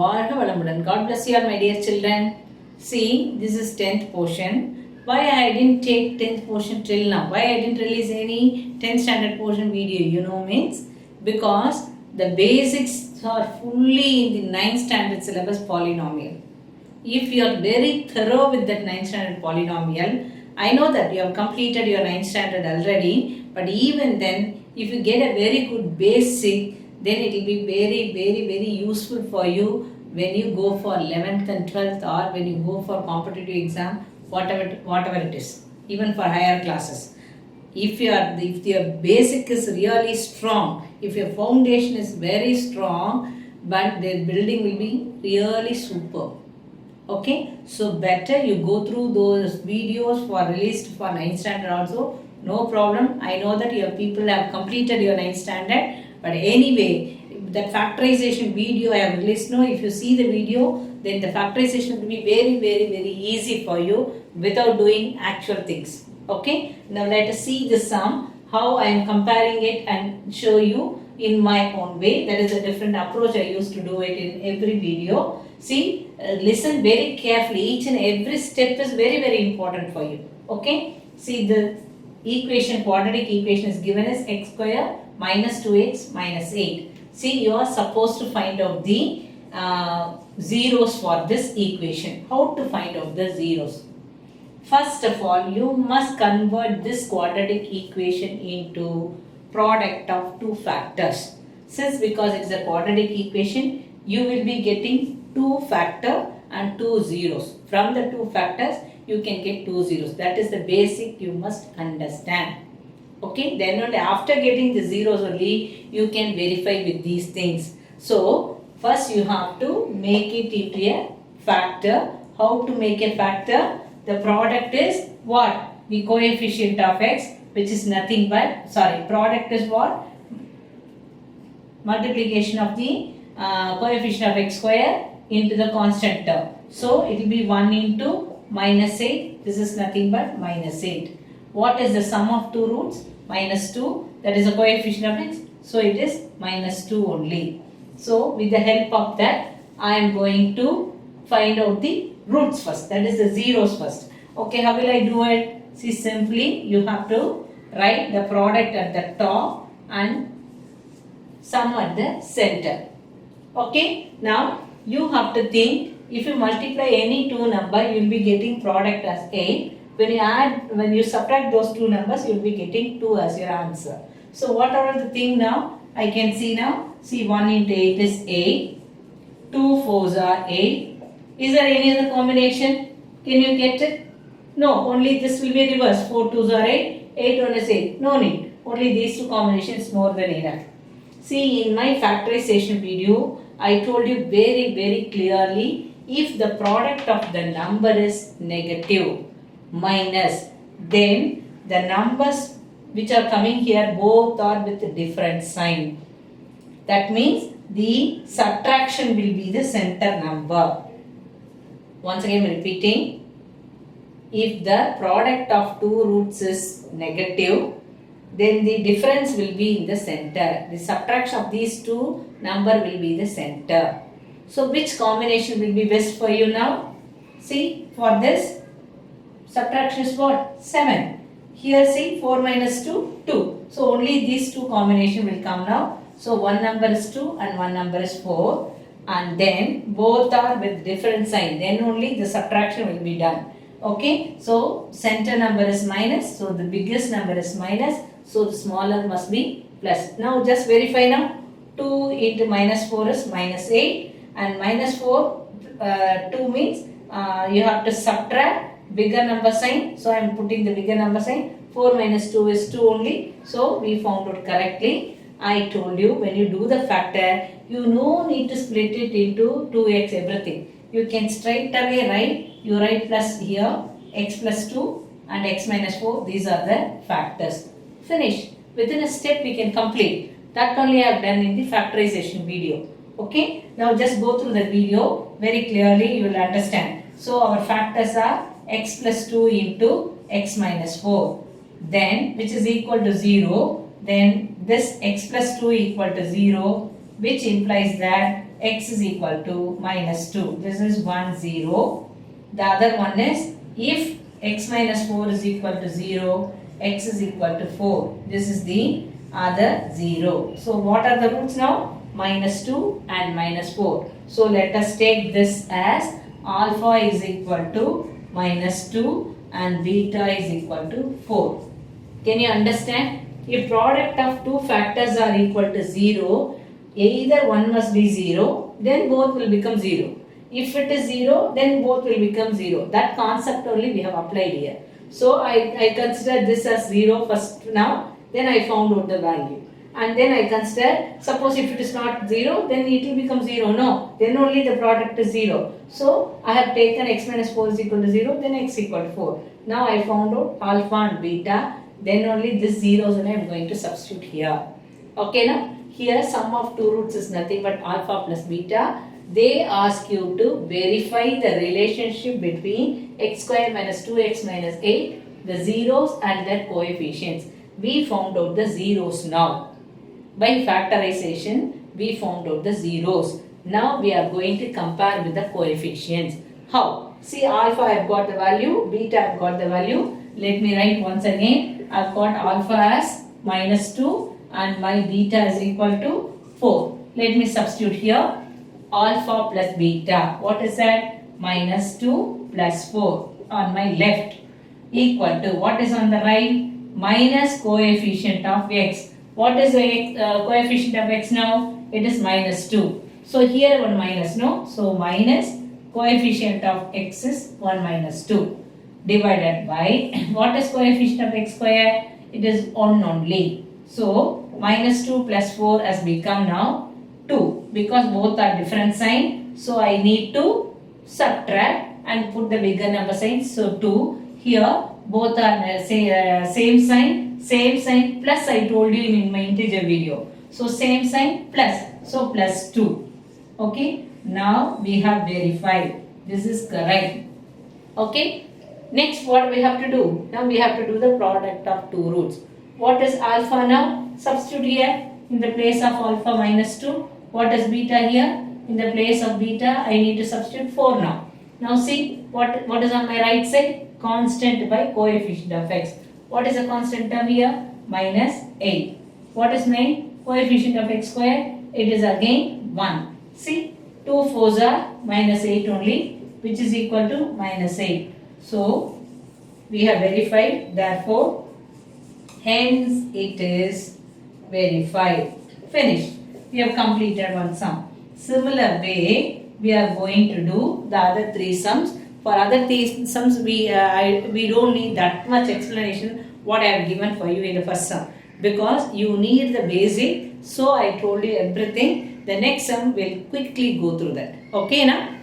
வாழ்க வளமுடன். God bless you all, my dear children. See, this is 10th portion. Why I didn't take 10th portion till now? Why I didn't release any 10th standard portion video? You know means because the basics are fully in the 9th standard syllabus polynomial. If you are very thorough with that 9th standard polynomial, I know that you have completed your 9th standard already, but even then, if you get a very good basic, then it will be very useful for you when you go for 11th and 12th, or when you go for competitive exam, whatever it is, even for higher classes. If your basic is really strong, if your foundation is very strong, but the building will be really superb. Okay, so better you go through those videos for released for 9th standard also. No problem. I know that your people have completed your 9th standard, but anyway, that factorization video I have released now, if you see the video, then the factorization will be very easy for you without doing actual things. Okay, now let us see the sum, how I am comparing it and show you in my own way. That is a different approach I used to do it in every video. See, listen very carefully. Each and every step is very important for you. Okay, see, the equation, quadratic equation is given as x square minus 2x minus 8. See, you are supposed to find out the zeros for this equation. How to find out the zeros? First of all, you must convert this quadratic equation into product of two factors. Since because it is a quadratic equation, you will be getting 2 factor and 2 zeros. From the 2 factors, you can get 2 zeros. That is the basic you must understand. Okay, then only after getting the zeros only, you can verify with these things. So, first you have to make it into a factor. How to make a factor? The product is what? The coefficient of x, which is nothing but, product is what? Multiplication of the coefficient of x square into the constant term. So, it will be 1 into minus 8. This is nothing but minus 8. What is the sum of two roots? Minus 2. That is the coefficient of x. So, it is minus 2 only. So, with the help of that, I am going to find out the roots first. That is the zeros first. Okay, how will I do it? See, simply you have to write the product at the top and sum at the center. Okay, now you have to think, if you multiply any two number, you will be getting product as 8. When you subtract those two numbers, you will be getting 2 as your answer. So what are the thing now? I can see now. See, 1 into 8 is 8. 2 4s are 8. Is there any other combination? Can you get it? No, only this will be reversed. 4 2s are 8. 8 1 is 8. No need. Only these two combinations more than enough. See, in my factorization video, I told you very clearly, if the product of the number is negative, minus, then the numbers which are coming here both are with a different sign. That means the subtraction will be the center number. Once again repeating, if the product of two roots is negative, then the difference will be in the center. The subtraction of these two number will be the center. So which combination will be best for you now? See, for this, subtraction is what? 7. Here see, 4 minus 2, 2. So only these two combination will come now. So one number is 2 and one number is 4. And then both are with different sign. Then only the subtraction will be done. Okay. So center number is minus. So the biggest number is minus. So the smaller must be plus. Now just verify now. 2 into minus 4 is minus 8. And minus 4, 2 means you have to subtract bigger number sign. So I am putting the bigger number sign. 4 minus 2 is 2 only. So we found out correctly. I told you, when you do the factor, you no need to split it into 2x everything. You can straight away write, you write plus here, x plus 2 and x minus 4. These are the factors. Finish. Within a step we can complete. That only I have done in the factorization video. Okay. Now just go through the video very clearly, you will understand. So our factors are x plus 2 into x minus 4. Then, which is equal to 0. Then this x plus 2 equal to 0, which implies that x is equal to minus 2. This is 1, 0. The other one is if x minus 4 is equal to 0, x is equal to 4. This is the other 0. So what are the roots now? Minus 2 and minus 4. So let us take this as alpha is equal to minus 2 and beta is equal to 4. Can you understand? If product of two factors are equal to 0, either one must be 0, then both will become 0. If it is 0, then both will become 0. That concept only we have applied here. So I consider this as 0 first now, then I found out the value. And then I consider, suppose if it is not 0, then it will become 0. No, then only the product is 0. So I have taken x minus 4 is equal to 0, then x equal to 4. Now I found out alpha and beta, then only this zeros and I am going to substitute here. Okay, now here sum of two roots is nothing but alpha plus beta. They ask you to verify the relationship between x square minus 2x minus 8, the zeros and their coefficients. We found out the zeros now. By factorization, we found out the zeros. Now we are going to compare with the coefficients. How? See, alpha I have got the value, beta I have got the value. Let me write once again. I have got alpha as minus 2 and my beta is equal to 4. Let me substitute here. Alpha plus beta. What is that? Minus 2 plus 4 on my left equal to, what is on the right? Minus coefficient of x. What is the coefficient of x now? It is minus 2. So here one minus, no? So minus coefficient of x is 1 minus 2 divided by, what is coefficient of x square? It is 1 only. So minus 2 plus 4 has become now 2 because both are different sign. So I need to subtract and put the bigger number sign. So 2. Here both are same sign plus I told you in my integer video. So same sign plus. So plus 2. Okay. Now we have verified. This is correct. Okay. Next what we have to do? Now we have to do the product of two roots. What is alpha now? Substitute here in the place of alpha minus 2. What is beta here? In the place of beta I need to substitute 4 now. Now see what is on my right side? Constant by coefficient of x. What is the constant term here? Minus 8. What is my coefficient of x square? It is again 1. See, 2 4s are minus 8 only, which is equal to minus 8. So, we have verified, therefore, hence it is verified. Finished. We have completed one sum. Similar way, we are going to do the other three sums. For other three sums, we don't need that much explanation what I have given for you in the first sum. Because you need the basic, so I told you everything. The next sum will quickly go through that. Okay, na?